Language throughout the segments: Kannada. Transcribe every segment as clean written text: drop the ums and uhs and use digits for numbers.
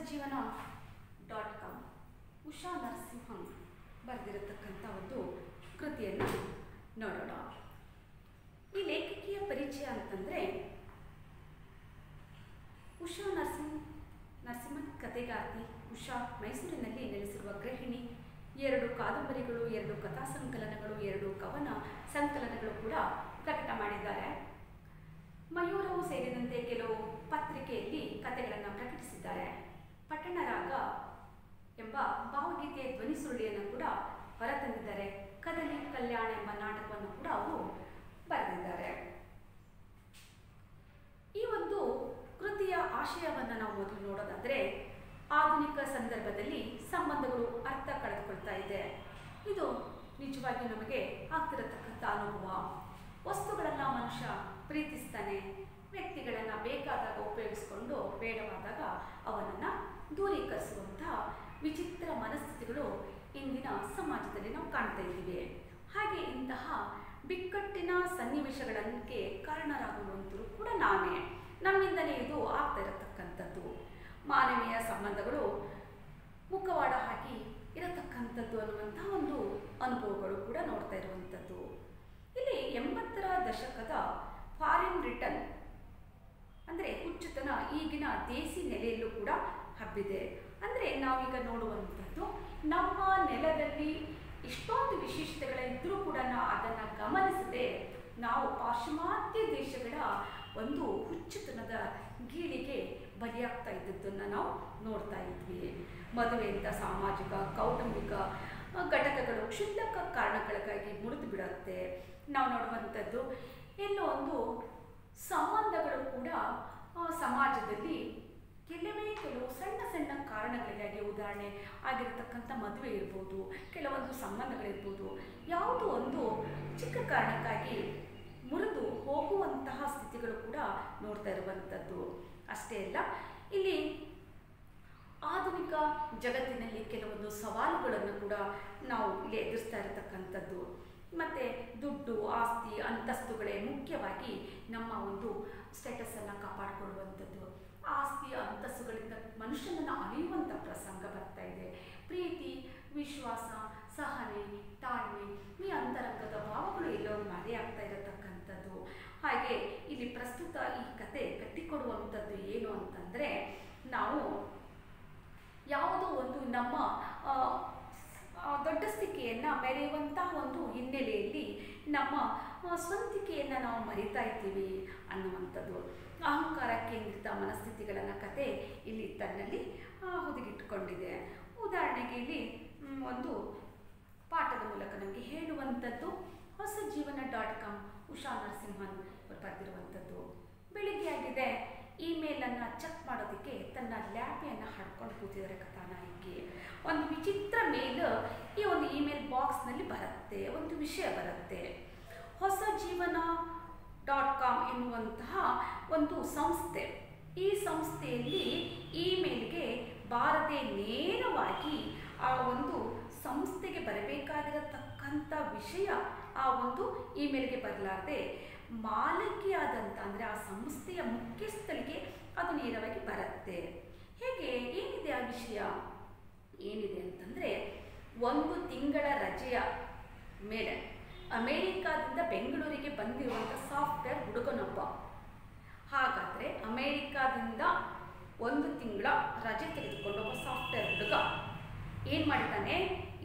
ಜೀವನ .com ಉಷಾ ನರಸಿಂಹನ್ ಬರೆದಿರತಕ್ಕಂಥ ಒಂದು ಕೃತಿಯನ್ನು ನೋಡೋಣ. ಈ ಲೇಖಕಿಯ ಪರಿಚಯ ಅಂತಂದರೆ ಉಷಾ ನರಸಿಂಹನ್ ಕಥೆಗಾರ್ತಿ. ಉಷಾ ಮೈಸೂರಿನಲ್ಲಿ ನೆಲೆಸಿರುವ ಗೃಹಿಣಿ. 2 ಕಾದಂಬರಿಗಳು, 2 ಕಥಾ ಸಂಕಲನಗಳು, 2 ಕವನ ಸಂಕಲನಗಳು ಕೂಡ ಪ್ರಕಟ ಮಾಡಿದ್ದಾರೆ. ಮಯೂರವು ಸೇರಿದಂತೆ ಕೆಲವು ಪತ್ರಿಕೆಯಲ್ಲಿ ಕಥೆಗಳನ್ನು ಪ್ರಕಟಿಸಿದ್ದಾರೆ. ಪಟ್ಟಣರಾಗ ಎಂಬ ಭಾವಗೀತೆಯ ಧ್ವನಿ ಸುರುಳಿಯನ್ನು ಕೂಡ ಹೊರತಂದಿದ್ದಾರೆ. ಕದಲಿ ಕಲ್ಯಾಣ ಎಂಬ ನಾಟಕವನ್ನು ಕೂಡ ಅವರು ಬರೆದಿದ್ದಾರೆ. ಈ ಒಂದು ಕೃತಿಯ ಆಶಯವನ್ನು ನಾವು ಮೊದಲು ನೋಡೋದಾದರೆ, ಆಧುನಿಕ ಸಂದರ್ಭದಲ್ಲಿ ಸಂಬಂಧಗಳು ಅರ್ಥ ಕಳೆದುಕೊಳ್ತಾ ಇದೆ. ಇದು ನಿಜವಾಗಿ ನಮಗೆ ಆಗ್ತಿರತಕ್ಕಂಥ ಅನುಭವ. ವಸ್ತುಗಳನ್ನು ಮನುಷ್ಯ ಪ್ರೀತಿಸ್ತಾನೆ, ವ್ಯಕ್ತಿಗಳನ್ನು ಬೇಕಾದಾಗ ಉಪಯೋಗಿಸಿಕೊಂಡು ಬೇಡವಾದಾಗ ಅವನನ್ನು ದೂರೀಕರಿಸುವಂತಹ ವಿಚಿತ್ರ ಮನಸ್ಥಿತಿಗಳು ಇಂದಿನ ಸಮಾಜದಲ್ಲಿ ನಾವು ಕಾಣ್ತಾ ಇದ್ದೀವಿ. ಹಾಗೆ ಇಂತಹ ಬಿಕ್ಕಟ್ಟಿನ ಸನ್ನಿವೇಶಗಳಿಗೆ ಕಾರಣರಾಗುವಂಥರು ಕೂಡ ನಾವೇ, ನಮ್ಮಿಂದಲೇ ಇದು ಆಗ್ತಾ ಇರತಕ್ಕಂಥದ್ದು. ಮಾನವೀಯ ಸಂಬಂಧಗಳು ಮುಖವಾಡ ಹಾಕಿ ಇರತಕ್ಕಂಥದ್ದು ಅನ್ನುವಂತಹ ಒಂದು ಅನುಭವಗಳು ಕೂಡ ನೋಡ್ತಾ ಇರುವಂಥದ್ದು. ಇಲ್ಲಿ 80ರ ದಶಕದ ಫಾರಿನ್ ರಿಟರ್ನ್ ಅಂದರೆ ಹುಚ್ಚುತನ ಈಗಿನ ದೇಸಿ ನೆಲೆಯಲ್ಲೂ ಕೂಡ ಹಬ್ಬಿದೆ. ಅಂದರೆ ನಾವೀಗ ನೋಡುವಂಥದ್ದು, ನಮ್ಮ ನೆಲದಲ್ಲಿ ಇಷ್ಟೊಂದು ವಿಶಿಷ್ಟತೆಗಳಿದ್ದರೂ ಕೂಡ ಅದನ್ನು ಗಮನಿಸದೆ ನಾವು ಪಾಶ್ಚಿಮಾತ್ಯ ದೇಶಗಳ ಒಂದು ಹುಚ್ಚುತನದ ಗೀಳಿಗೆ ಬಲಿಯಾಗ್ತಾ ಇದ್ದದ್ದನ್ನು ನಾವು ನೋಡ್ತಾ ಇದ್ವಿ. ಮದುವೆಯಿಂದ ಸಾಮಾಜಿಕ ಕೌಟುಂಬಿಕ ಘಟಕಗಳು ಕ್ಷುಲ್ಲಕ ಕಾರಣಗಳಿಗಾಗಿ ಮುರಿದು ಬಿಡುತ್ತೆ. ನಾವು ನೋಡುವಂಥದ್ದು ಎಲ್ಲೋ ಒಂದು ಸಂಬಂಧಗಳು ಕೂಡ ಸಮಾಜದಲ್ಲಿ ಕೆಲವು ಸಣ್ಣ ಸಣ್ಣ ಕಾರಣಗಳಿಗಾಗಿ, ಉದಾಹರಣೆ ಆಗಿರತಕ್ಕಂಥ ಮದುವೆ ಇರ್ಬೋದು, ಕೆಲವೊಂದು ಸಂಬಂಧಗಳಿರ್ಬೋದು, ಯಾವುದೋ ಒಂದು ಚಿಕ್ಕ ಕಾರಣಕ್ಕಾಗಿ ಮುರಿದು ಹೋಗುವಂತಹ ಸ್ಥಿತಿಗಳು ಕೂಡ ನೋಡ್ತಾ ಇರುವಂಥದ್ದು. ಅಷ್ಟೇ ಅಲ್ಲ, ಇಲ್ಲಿ ಆಧುನಿಕ ಜಗತ್ತಿನಲ್ಲಿ ಕೆಲವೊಂದು ಸವಾಲುಗಳನ್ನು ಕೂಡ ನಾವು ಇಲ್ಲಿ ಎದುರಿಸ್ತಾ ಇರತಕ್ಕಂಥದ್ದು. ಮತ್ತು ದುಡ್ಡು, ಆಸ್ತಿ, ಅಂತಸ್ತುಗಳೇ ಮುಖ್ಯವಾಗಿ ನಮ್ಮ ಒಂದು ಸ್ಟೇಟಸನ್ನು ಕಾಪಾಡಿಕೊಳ್ಳುವಂಥದ್ದು. ಆಸ್ತಿ ಅಂತಸ್ತುಗಳಿಂದ ಮನುಷ್ಯನನ್ನು ಅಳೆಯುವಂಥ ಪ್ರಸಂಗ ಬರ್ತಾ ಇದೆ. ಪ್ರೀತಿ, ವಿಶ್ವಾಸ, ಸಹನೆ, ತಾಳ್ಮೆ, ಈ ಅಂತರಂಗದ ಭಾವಗಳು ಎಲ್ಲೋ ಮರೆಯಾಗ್ತಾ ಇರತಕ್ಕಂಥದ್ದು. ಹಾಗೆ ಇಲ್ಲಿ ಪ್ರಸ್ತುತ ಈ ಕತೆ ಕಟ್ಟಿಕೊಡುವಂಥದ್ದು ಏನು ಅಂತಂದರೆ, ನಾವು ಯಾವುದೋ ಒಂದು ನಮ್ಮ ದೊಡ್ಡಸ್ತಿಕೆಯನ್ನು ಮೆರೆಯುವಂತಹ ಒಂದು ಹಿನ್ನೆಲೆಯಲ್ಲಿ ನಮ್ಮ ಸ್ವಂತಿಕೆಯನ್ನು ನಾವು ಮರಿತಾ ಇದ್ದೀವಿ ಅನ್ನುವಂಥದ್ದು. ಅಹಂಕಾರ ಕೇಂದ್ರಿತ ಮನಸ್ಥಿತಿಗಳನ್ನು ಕತೆ ಇಲ್ಲಿ ತನ್ನಲ್ಲಿ ಹುದುಗಿಟ್ಟುಕೊಂಡಿದೆ. ಉದಾಹರಣೆಗೆ ಇಲ್ಲಿ ಒಂದು ಪಾಠದ ಮೂಲಕ ನಮಗೆ ಹೇಳುವಂಥದ್ದು ಹೊಸ ಜೀವನ .com ಉಷಾ ನರಸಿಂಹನ್ ಬರೆದಿರುವಂಥದ್ದು. ಬೆಳಿಗ್ಗೆ ಆಗಿದೆ, ಇಮೇಲನ್ನು ಚೆಕ್ ಮಾಡೋದಕ್ಕೆ ತನ್ನ ಲ್ಯಾಪಿಯನ್ನು ಹಾಡ್ಕೊಂಡು ಕೂತಿದ್ದಾರೆ ಕಥಾನಾಯಕಿ. ಒಂದು ವಿಚಿತ್ರ ಮೇಲ್ ಈ ಒಂದು ಇಮೇಲ್ ಬಾಕ್ಸ್ನಲ್ಲಿ ಬರುತ್ತೆ. ಒಂದು ವಿಷಯ ಬರುತ್ತೆ. ಹೊಸ ಜೀವನ .com ಎನ್ನುವಂತಹ ಒಂದು ಸಂಸ್ಥೆ. ಈ ಸಂಸ್ಥೆಯಲ್ಲಿ ಇಮೇಲ್ಗೆ ಬಾರದೆ ನೇರವಾಗಿ ಆ ಒಂದು ಸಂಸ್ಥೆಗೆ ಬರಬೇಕಾಗಿರತಕ್ಕಂಥ ವಿಷಯ ಆ ಒಂದು ಇಮೇಲ್ಗೆ ಬರಲಾರದೆ ಮಾಲಕಿಯಾದಂಥ ಅಂದರೆ ಆ ಸಂಸ್ಥೆಯ ಮುಖ್ಯಸ್ಥಳಿಗೆ ಅದು ನೇರವಾಗಿ ಬರುತ್ತೆ. ಹೇಗೆ, ಏನಿದೆ ಆ ವಿಷಯ? ಏನಿದೆ ಅಂತಂದರೆ, 1 ತಿಂಗಳ ರಜೆಯ ಮೇಲೆ ಅಮೇರಿಕಾದಿಂದ ಬೆಂಗಳೂರಿಗೆ ಬಂದಿರುವಂಥ ಸಾಫ್ಟ್ವೇರ್ ಹುಡುಗನೊಬ್ಬ. ಹಾಗಾದರೆ ಅಮೇರಿಕಾದಿಂದ 1 ತಿಂಗಳ ರಜೆ ತೆಗೆದುಕೊಂಡು ಒಬ್ಬ ಸಾಫ್ಟ್ವೇರ್ ಹುಡುಗ ಏನು ಮಾಡಿದ್ದಾನೆ,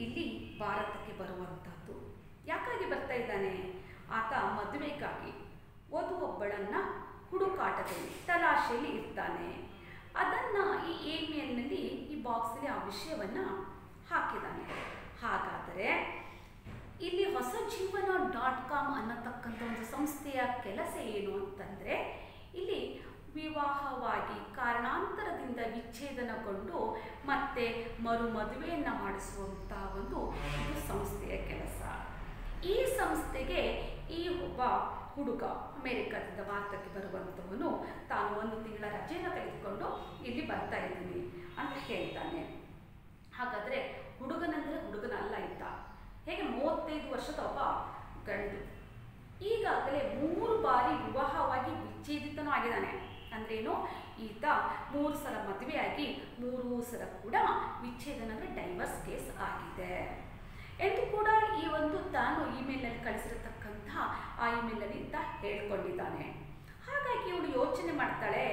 ಇಲ್ಲಿ ಭಾರತಕ್ಕೆ ಬರುವಂಥದ್ದು. ಯಾಕಾಗಿ ಬರ್ತಾ ಇದ್ದಾನೆ? ಆತ ಮದುವೆಗಾಗಿ ವಧುವೊಬ್ಬಳನ್ನು ಹುಡುಕಾಟದಲ್ಲಿ ತಲಾಶೆಯಲ್ಲಿ ಇರ್ತಾನೆ. ಅದನ್ನು ಈ ಇಮೇಲ್ನಲ್ಲಿ ಈ ಬಾಕ್ಸಲ್ಲಿ ಆ ವಿಷಯವನ್ನು ಹಾಕಿದ್ದಾನೆ. ಹಾಗಾದರೆ ಇಲ್ಲಿ ಹೊಸ ಜೀವನ .com ಅನ್ನತಕ್ಕಂಥ ಒಂದು ಸಂಸ್ಥೆಯ ಕೆಲಸ ಏನು ಅಂತಂದರೆ, ಇಲ್ಲಿ ವಿವಾಹವಾಗಿ ಕಾರಣಾಂತರದಿಂದ ವಿಚ್ಛೇದನಗೊಂಡು ಮತ್ತೆ ಮದುವೆಯನ್ನು ಮಾಡಿಸುವಂಥ ಒಂದು ಇದು ಸಂಸ್ಥೆಯ ಕೆಲಸ. ಈ ಸಂಸ್ಥೆಗೆ ಈ ಒಬ್ಬ ಹುಡುಗ ಅಮೇರಿಕಾದಿಂದ ಭಾರತಕ್ಕೆ ಬರುವಂಥವನು ತಾನು 1 ತಿಂಗಳ ರಜೆಯನ್ನು ತೆಗೆದುಕೊಂಡು ಇಲ್ಲಿ ಬರ್ತಾ ಇದ್ದೀನಿ ಅಂತ ಹೇಳ್ತಾನೆ. ಹಾಗಾದರೆ ಹುಡುಗನಂದರೆ ಹುಡುಗನಲ್ಲ ಇದ್ದ. ಹೇಗೆ 35 ವರ್ಷದ ಒಬ್ಬ ಗಂಡು ಈಗಾಗಲೇ 3 ಬಾರಿ ವಿವಾಹವಾಗಿ ವಿಚ್ಛೇದಿತನೂ ಆಗಿದ್ದಾನೆ. ಅಂದ್ರೇನು, ಈತ 3 ಸಲ ಮದುವೆಯಾಗಿ 3 ಸಲ ಕೂಡ ವಿಚ್ಛೇದನ ಅಂದರೆ ಡೈವರ್ಸ್ ಕೇಸ್ ಆಗಿದೆ ಎಂದು ಕೂಡ ಈ ಒಂದು ತಾನು ಇಮೇಲ್ನಲ್ಲಿ ಕಳಿಸಿರತಕ್ಕಂಥ ಆ ಇಮೇಲ್ನಲ್ಲಿ ಈತ ಹೇಳ್ಕೊಂಡಿದ್ದಾನೆ. ಹಾಗಾಗಿ ಇವಳು ಯೋಚನೆ ಮಾಡ್ತಾಳೆ,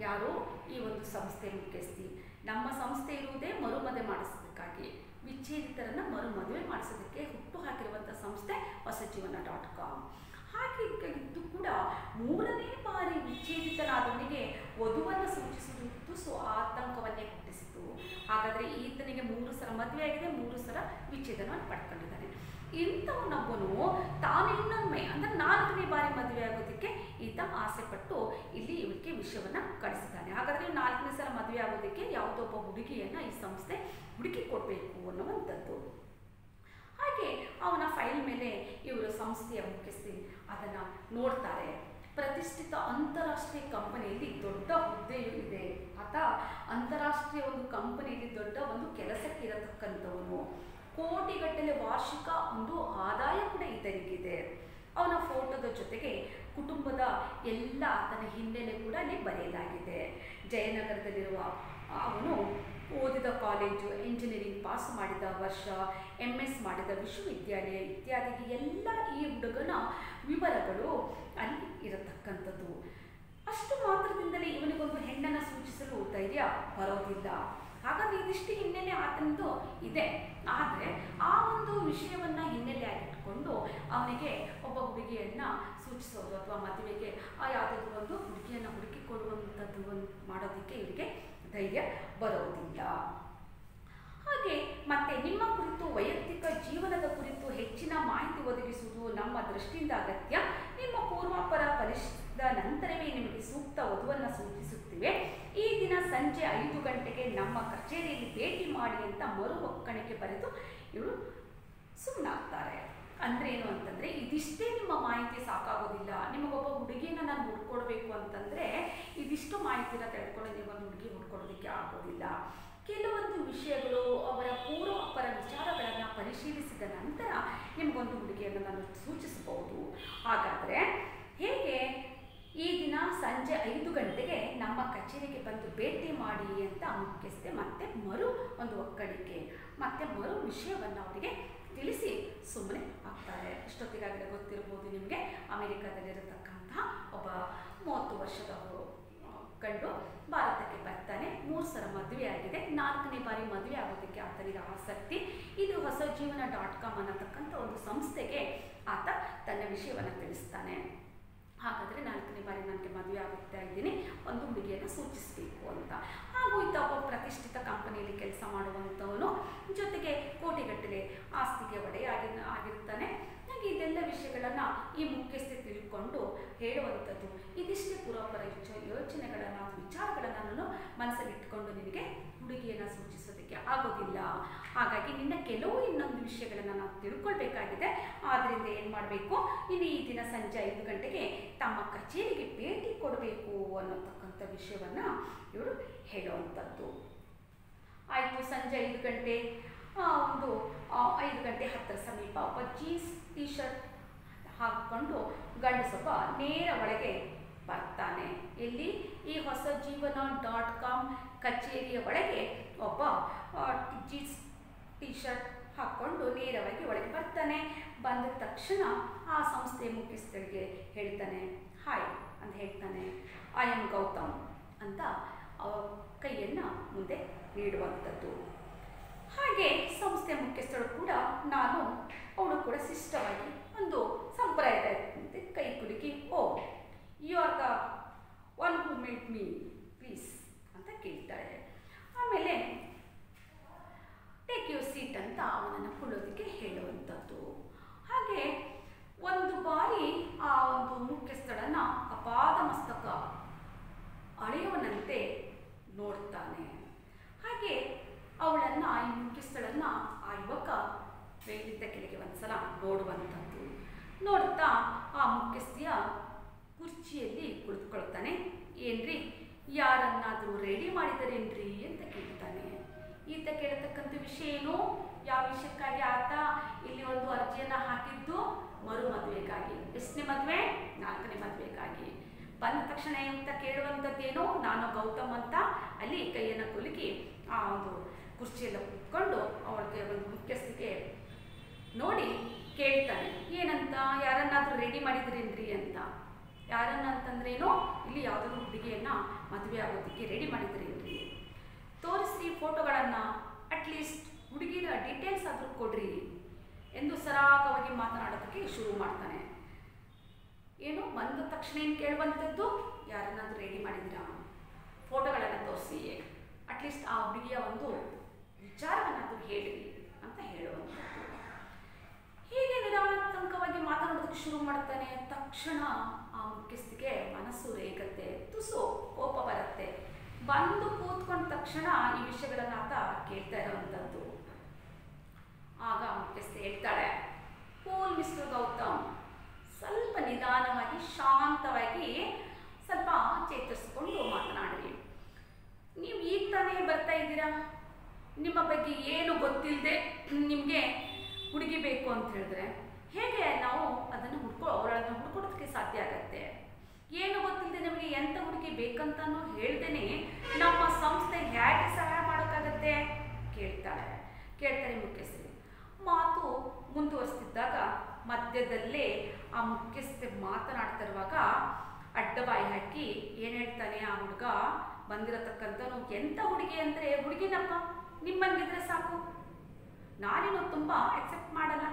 ಯಾರು ಈ ಒಂದು ಸಂಸ್ಥೆ ಮುಖ್ಯಸ್ಥಿ, ನಮ್ಮ ಸಂಸ್ಥೆ ಇರುವುದೇ ಮರುಮದುವೆ ಮಾಡಿಸೋದಕ್ಕಾಗಿ, ವಿಚ್ಛೇದಿತರನ್ನ ಮರುಮದುವೆ ಮಾಡಿಸೋದಕ್ಕೆ ಹುಟ್ಟು ಹಾಕಿರುವಂಥ ಸಂಸ್ಥೆ ಹೊಸಜೀವನ.com. ಹಾಗಿದ್ದು ಕೂಡ 3ನೇ ಬಾರಿ ವಿಚ್ಛೇದಿತನಾದವನಿಗೆ ವಧುವನ್ನು ಸೂಚಿಸುವುದು ಆತಂಕವನ್ನೇ ಹುಟ್ಟಿಸಿತು. ಹಾಗಾದರೆ ಈತನಿಗೆ 3 ಸಲ ಮದುವೆ ಆಗಿದೆ, 3 ಸಲ ವಿಚ್ಛೇದನವನ್ನು ಪಡ್ಕೊಂಡಿದ್ದಾನೆ. ಇಂಥವನೊಬ್ಬನು ತಾನು ಇನ್ನೊಮ್ಮೆ ಅಂದರೆ 4ನೇ ಬಾರಿ ಮದುವೆ ಆಗೋದಕ್ಕೆ ಈತ ಆಸೆ ಪಟ್ಟು ಇಲ್ಲಿ ಇವಕ್ಕೆ ವಿಷಯವನ್ನು ಕಳಿಸಿದ್ದಾನೆ. ಹಾಗಾದರೆ 4ನೇ ಸಲ ಮದುವೆ ಆಗೋದಕ್ಕೆ ಯಾವುದೋ ಒಬ್ಬ ಹುಡುಗಿಯನ್ನು ಈ ಸಂಸ್ಥೆ ಹುಡುಕಿ ಕೊಡಬೇಕು ಅನ್ನುವಂಥದ್ದು. ಹಾಗೆ ಅವನ ಫೈಲ್ ಮೇಲೆ ಇವರು ಸಂಸ್ಥೆಯ ಮುಖ್ಯಸ್ಥೆ ಅದನ್ನು ನೋಡ್ತಾರೆ. ಪ್ರತಿಷ್ಠಿತ ಅಂತಾರಾಷ್ಟ್ರೀಯ ಕಂಪನಿಯಲ್ಲಿ ದೊಡ್ಡ ಹುದ್ದೆಯೂ ಇದೆ. ಆತ ಅಂತಾರಾಷ್ಟ್ರೀಯ ಒಂದು ಕಂಪನಿಯಲ್ಲಿ ದೊಡ್ಡ ಒಂದು ಕೆಲಸಕ್ಕೆ ಇರತಕ್ಕಂಥವನು. ಕೋಟಿಗಟ್ಟಲೆ ವಾರ್ಷಿಕ ಒಂದು ಆದಾಯ ಕೂಡ ಈತನಿಗಿದೆ. ಅವನ ಫೋಟೋದ ಜೊತೆಗೆ ಕುಟುಂಬದ ಎಲ್ಲ ಆತನ ಹಿನ್ನೆಲೆ ಕೂಡ ಅಲ್ಲಿ ಬರೆಯಲಾಗಿದೆ. ಜಯನಗರದಲ್ಲಿರುವ ಅವನು ಓದಿದ ಕಾಲೇಜು, ಇಂಜಿನಿಯರಿಂಗ್ ಪಾಸ್ ಮಾಡಿದ ವರ್ಷ, MS ಮಾಡಿದ ವಿಶ್ವವಿದ್ಯಾಲಯ ಇತ್ಯಾದಿ ಎಲ್ಲ ಈ ಹುಡುಗನ ವಿವರಗಳು ಅಲ್ಲಿ ಇರತಕ್ಕಂಥದ್ದು. ಅಷ್ಟು ಮಾತ್ರದಿಂದಲೇ ಇವನಿಗೊಂದು ಹೆಣ್ಣನ್ನು ಸೂಚಿಸಲು ಧೈರ್ಯ ಬರೋದಿಲ್ಲ. ಹಾಗಾಗಿ ಇದಿಷ್ಟು ಹಿನ್ನೆಲೆ ಆತನದು ಇದೆ. ಆದರೆ ಆ ಒಂದು ವಿಷಯವನ್ನು ಹಿನ್ನೆಲೆಯಾಗಿಟ್ಕೊಂಡು ಅವನಿಗೆ ಒಬ್ಬ ಹುಡುಗಿಯನ್ನು ಸೂಚಿಸೋದು ಅಥವಾ ಮದುವೆಗೆ ಯಾವುದಾದ್ರೂ ಒಂದು ಹುಡುಗಿಯನ್ನು ಹುಡುಕಿಕೊಡುವಂಥದ್ದು ಮಾಡೋದಕ್ಕೆ ಇವರಿಗೆ ಧೈರ್ಯ ಬರೋದಿಲ್ಲ. ಹಾಗೆ ಮತ್ತೆ ನಿಮ್ಮ ಕುರಿತು ವೈಯಕ್ತಿಕ ಜೀವನದ ಕುರಿತು ಹೆಚ್ಚಿನ ಮಾಹಿತಿ ಒದಗಿಸುವುದು ನಮ್ಮ ದೃಷ್ಟಿಯಿಂದ ಅಗತ್ಯ. ನಿಮ್ಮ ಪೂರ್ವಾಪರ ಪರಿಶೀಲಿಸಿದ ನಂತರವೇ ನಿಮಗೆ ಸೂಕ್ತ ವಧುವನ್ನು ಸೂಚಿಸುತ್ತಿವೆ. ಈ ದಿನ ಸಂಜೆ 5 ಗಂಟೆಗೆ ನಮ್ಮ ಕಚೇರಿಯಲ್ಲಿ ಭೇಟಿ ಮಾಡಿ ಅಂತ ಮರು ಒಕ್ಕಣಿಕೆ ಬರೆದು ಇವಳು ಸುಮ್ಮನಾಗ್ತಾರೆ. ಅಂದರೆ ಏನು ಅಂತಂದರೆ, ಇದಿಷ್ಟೇ ನಿಮ್ಮ ಮಾಹಿತಿ ಸಾಕಾಗೋದಿಲ್ಲ. ನಿಮಗೊಬ್ಬ ಹುಡುಗಿಯನ್ನು ನಾನು ಹುಡ್ಕೊಡ್ಬೇಕು ಅಂತಂದರೆ ಇದಿಷ್ಟು ಮಾಹಿತಿನ ತೆಗೆದುಕೊಂಡು ನೀವೊಂದು ಹುಡುಗಿ ಹುಡ್ಕೊಡೋದಕ್ಕೆ ಆಗೋದಿಲ್ಲ. ಕೆಲವೊಂದು ವಿಷಯಗಳು ಅವರ ಪೂರ್ವಾಪರ ವಿಚಾರಗಳನ್ನು ಪರಿಶೀಲಿಸಿದ ನಂತರ ನಿಮಗೊಂದು ಹುಡುಗಿಯನ್ನು ನಾನು ಸೂಚಿಸಬಹುದು. ಹಾಗಾದರೆ ಹೇಗೆ? ಈ ದಿನ ಸಂಜೆ 5 ಗಂಟೆಗೆ ನಮ್ಮ ಕಚೇರಿಗೆ ಬಂದು ಭೇಟಿ ಮಾಡಿ ಅಂತ ಮುಖ್ಯಸ್ಥೆ ಮತ್ತೆ ಮರು ಒಂದು ಒಕ್ಕಣಿಕೆ ಮತ್ತೆ ಮರು ವಿಷಯವನ್ನು ಅವರಿಗೆ ತಿಳಿಸಿ ಸುಮ್ಮನೆ ಆಗ್ತಾರೆ. ಇಷ್ಟೊತ್ತಿಗಾಗಲೇ ಗೊತ್ತಿರ್ಬೋದು ನಿಮಗೆ, ಅಮೆರಿಕಾದಲ್ಲಿರತಕ್ಕಂತಹ ಒಬ್ಬ 30 ವರ್ಷದ ಗಂಡು ಭಾರತಕ್ಕೆ ಬರ್ತಾನೆ. 3 ಸಲ ಮದುವೆ ಆಗಿದೆ. 4ನೇ ಬಾರಿ ಮದುವೆ ಆಗೋದಕ್ಕೆ ಆತನಿಗೆ ಆಸಕ್ತಿ. ಇದು ಹೊಸಜೀವನ.com ಅನ್ನತಕ್ಕಂಥ ಒಂದು ಸಂಸ್ಥೆಗೆ ಆತ ತನ್ನ ವಿಷಯವನ್ನು ತಿಳಿಸ್ತಾನೆ. ಹಾಗಾದರೆ 4ನೇ ಬಾರಿ ನನಗೆ ಮದುವೆ ಆಗುತ್ತಾ ಇದ್ದೀನಿ, ಒಂದು ಹುಡುಗಿಯನ್ನು ಸೂಚಿಸಬೇಕು ಅಂತ. ಹಾಗೂ ಈತ ಒಬ್ಬ ಪ್ರತಿಷ್ಠಿತ ಕಂಪನಿಯಲ್ಲಿ ಕೆಲಸ ಮಾಡುವಂಥವನು, ಜೊತೆಗೆ ಕೋಟಿಗಟ್ಟಲೆ ಆಸ್ತಿಗೆ ಆಗಿರ್ತಾನೆ. ನನಗೆ ಇದೆಲ್ಲ ವಿಷಯಗಳನ್ನು ಈ ಮುಖ್ಯಸ್ಥೆ ತಿಳ್ಕೊಂಡು ಹೇಳುವಂಥದ್ದು. ಇದಿಷ್ಟೇ ಪೂರ್ವಾಪರ ಯೋಚನೆಗಳನ್ನು ವಿಚಾರಗಳನ್ನು ನಾನು ಮನಸ್ಸಲ್ಲಿ ಇಟ್ಕೊಂಡು ನಿನಗೆ ಹುಡುಗಿಯನ್ನು ಸೂಚಿಸೋದಕ್ಕೆ ಆಗೋದಿಲ್ಲ. ಹಾಗಾಗಿ ನಿನ್ನ ಕೆಲವು ಇನ್ನೊಂದು ವಿಷಯಗಳನ್ನು ನಾವು ತಿಳ್ಕೊಳ್ಬೇಕಾಗಿದೆ. ಆದ್ದರಿಂದ ಏನು ಮಾಡಬೇಕು, ಇನ್ನು ಈ ದಿನ ಸಂಜೆ 5 ಗಂಟೆಗೆ ತಮ್ಮ ಕಚೇರಿಗೆ ಭೇಟಿ ಕೊಡಬೇಕು ಅನ್ನತಕ್ಕಂಥ ವಿಷಯವನ್ನು ಇವರು ಹೇಳುವಂಥದ್ದು. ಆಯಿತು, ಸಂಜೆ 5 ಗಂಟೆ ಒಂದು 5 ಗಂಟೆ 10 ಸಮೀಪ ಒಬ್ಬ ಜೀನ್ಸ್ ಟಿ ಶರ್ಟ್ ಹಾಕಿಕೊಂಡು ಗಂಡಸೊಬ್ಬ ನೇರ ಒಳಗೆ ಬರ್ತಾನೆ. ಎಲ್ಲಿ? ಈ ಹೊಸಜೀವನ.com ಕಚೇರಿಯ ಒಳಗೆ ಒಬ್ಬ ಜೀನ್ಸ್ ಟಿ ಶರ್ಟ್ ಹಾಕ್ಕೊಂಡು ನೇರವಾಗಿ ಒಳಗೆ ಬರ್ತಾನೆ. ಬಂದ ತಕ್ಷಣ ಆ ಸಂಸ್ಥೆಯ ಮುಖ್ಯಸ್ಥರಿಗೆ ಹೇಳ್ತಾನೆ, ಹಾಯ್ ಅಂತ ಹೇಳ್ತಾನೆ. ಐ ಆಮ್ ಗೌತಮ್ ಅಂತ ಕೈಯನ್ನು ಮುಂದೆ ನೀಡುವಂಥದ್ದು. ಹಾಗೆ ಸಂಸ್ಥೆಯ ಮುಖ್ಯಸ್ಥರು ಕೂಡ ಅವಳು ಕೂಡ ಶಿಷ್ಟವಾಗಿ ಒಂದು ಸಂಪ್ರದಾಯದಂತೆ ಕೈ ಕುಲುಕಿ, oh you are the one who made me please ಅಂತ ಕೇಳ್ತಾಳೆ. ಆಮೇಲೆ ಟೇಕ್ ಯುವರ್ ಸೀಟ್ ಅಂತ ಅವನನ್ನು ಕುಳ್ಳೋದಕ್ಕೆ ಹೇಳುವಂಥದ್ದು. ಹಾಗೆ ಒಂದು ಬಾರಿ ಆ ಒಂದು ಮುಖ್ಯಸ್ಥಳನ್ನು ಅಪಾದ ಮಸ್ತಕ ಅಳೆಯುವನಂತೆ ನೋಡ್ತಾನೆ. ಹಾಗೆ ಅವಳನ್ನು ಈ ಮುಖ್ಯಸ್ಥಳನ್ನು ಆ ಯುವಕ ಮೇಲಿದ್ದ ಕೆಳಗೆ ಒಂದ್ಸಲ ನೋಡುವಂಥದ್ದು. ನೋಡ್ತಾ ಆ ಮುಖ್ಯಸ್ಥಿಯ ಕುರ್ಚಿಯಲ್ಲಿ ಕುಳಿತುಕೊಳ್ತಾನೆ. ಏನ್ರಿ, ಯಾರನ್ನಾದರೂ ರೆಡಿ ಮಾಡಿದರೇನ್ರಿ ಅಂತ ಕೇಳ್ತಾನೆ. ಈತ ಕೇಳತಕ್ಕಂಥ ವಿಷಯ ಏನು? ಯಾವ ವಿಷಯಕ್ಕಾಗಿ ಆತ ಇಲ್ಲಿ ಒಂದು ಅರ್ಜಿಯನ್ನು ಹಾಕಿದ್ದು? ಮರು ಮದುವೆಗಾಗಿ. ಎಷ್ಟನೇ ಮದುವೆ? 4ನೇ ಮದುವೆಗಾಗಿ. ಬಂದ ತಕ್ಷಣ ಅಂತ ಕೇಳುವಂಥದ್ದೇನೋ ನಾನು ಗೌತಮ್ ಅಂತ ಅಲ್ಲಿ ಕೈಯನ್ನು ಕುಲುಕಿ ಆ ಒಂದು ಕುರ್ಚಿಯೆಲ್ಲ ಕುತ್ಕೊಂಡು ಅವಳಿಗೆ ಒಂದು ಮುಖ್ಯಸ್ಥಿಗೆ ನೋಡಿ ಕೇಳ್ತಾನೆ, ಏನಂತ, ಯಾರನ್ನಾದರೂ ರೆಡಿ ಮಾಡಿದ್ರೇನ್ರಿ ಅಂತ. ಯಾರನ್ನ ಅಂತಂದ್ರೇನೋ ಇಲ್ಲಿ ಯಾವುದಾದ್ರು ಹುಡುಗಿಯನ್ನು ಮದುವೆ ಆಗೋದಕ್ಕೆ ರೆಡಿ ಮಾಡಿದ್ರೇನ್ರಿ, ತೋರಿಸ್ರಿ ಫೋಟೋಗಳನ್ನು, ಅಟ್ಲೀಸ್ಟ್ ಹುಡುಗಿರ ಡೀಟೇಲ್ಸ್ ಆದರೂ ಕೊಡ್ರಿ ಎಂದು ಸರಾಗವಾಗಿ ಮಾತನಾಡೋದಕ್ಕೆ ಶುರು ಮಾಡ್ತಾನೆ. ಏನು ಬಂದ ತಕ್ಷಣ ಏನು ಕೇಳುವಂಥದ್ದು, ಯಾರನ್ನಾದರೂ ರೆಡಿ ಮಾಡಿದ್ದೀರಾ, ಫೋಟೋಗಳನ್ನು ತೋರಿಸಿ, ಅಟ್ಲೀಸ್ಟ್ ಆ ಹುಡುಗಿಯ ಒಂದು ವಿಚಾರವನ್ನಾದರೂ ಹೇಳಿರಿ ಅಂತ ಹೇಳುವಂಥದ್ದು. ಹೀಗೆ ನಿರಾತಂಕವಾಗಿ ಮಾತನಾಡೋದಕ್ಕೆ ಶುರು ಮಾಡ್ತಾನೆ. ತಕ್ಷಣ ಆ ಮುಖ್ಯಸ್ಥಿಗೆ ಮನಸ್ಸು ರೇಗತ್ತೆ, ತುಸು ಕೋಪ ಬರುತ್ತೆ. ಬಂದು ಕೂತ್ಕೊಂಡ ತಕ್ಷಣ ಈ ವಿಷಯಗಳನ್ನು ಆತ ಕೇಳ್ತಾ ಇರೋವಂಥದ್ದು. ಆಗ ಮುಖ್ಯಸ್ಥೆ ಹೇಳ್ತಾಳೆ, ಕೂಲ್ ಮಿಸ್ಟರ್ ಗೌತಮ್, ಸ್ವಲ್ಪ ನಿಧಾನವಾಗಿ ಶಾಂತವಾಗಿ ಸ್ವಲ್ಪ ಚೇತರಿಸ್ಕೊಂಡು ಮಾತನಾಡ್ರಿ. ನೀವು ಈಗ ತಾನೇ ಬರ್ತಾ ಇದ್ದೀರಾ, ನಿಮ್ಮ ಬಗ್ಗೆ ಏನು ಗೊತ್ತಿಲ್ಲದೆ ನಿಮಗೆ ಹುಡುಗಿ ಬೇಕು ಅಂತ ಹೇಳಿದ್ರೆ ಹೇಗೆ ನಾವು ಅದನ್ನು ಅವಳನ್ನು ಹುಡ್ಕೊಡೋದಕ್ಕೆ ಸಾಧ್ಯ ಆಗತ್ತೆ? ಏನು ಗೊತ್ತಿಲ್ಲದೆ ನಮಗೆ ಎಂಥ ಹುಡುಗಿ ಬೇಕಂತನೂ ಹೇಳ್ದೇನೆ ನಮ್ಮ ಸಂಸ್ಥೆ ಹೇಗೆ ಸಹಾಯ ಮಾಡೋಕ್ಕಾಗತ್ತೆ ಕೇಳ್ತಾರೆ ಮುಖ್ಯಸ್ಥರು. ಮಾತು ಮುಂದುವರಿಸ್ತಿದ್ದಾಗ ಮಧ್ಯದಲ್ಲೇ ಆ ಮುಖ್ಯಸ್ಥೆ ಮಾತನಾಡ್ತಿರುವಾಗ ಅಡ್ಡಬಾಯಿ ಹಾಕಿ ಏನು ಹೇಳ್ತಾನೆ ಆ ಹುಡುಗ ಬಂದಿರತಕ್ಕಂಥನು, ಎಂಥ ಹುಡುಗಿ ಅಂದರೆ ಹುಡುಗಿನಪ್ಪ, ನಿಮ್ಮಂಗಿದ್ರೆ ಸಾಕು, ನಾನೇನು ತುಂಬ ಎಕ್ಸೆಪ್ಟ್ ಮಾಡಲ್ಲ,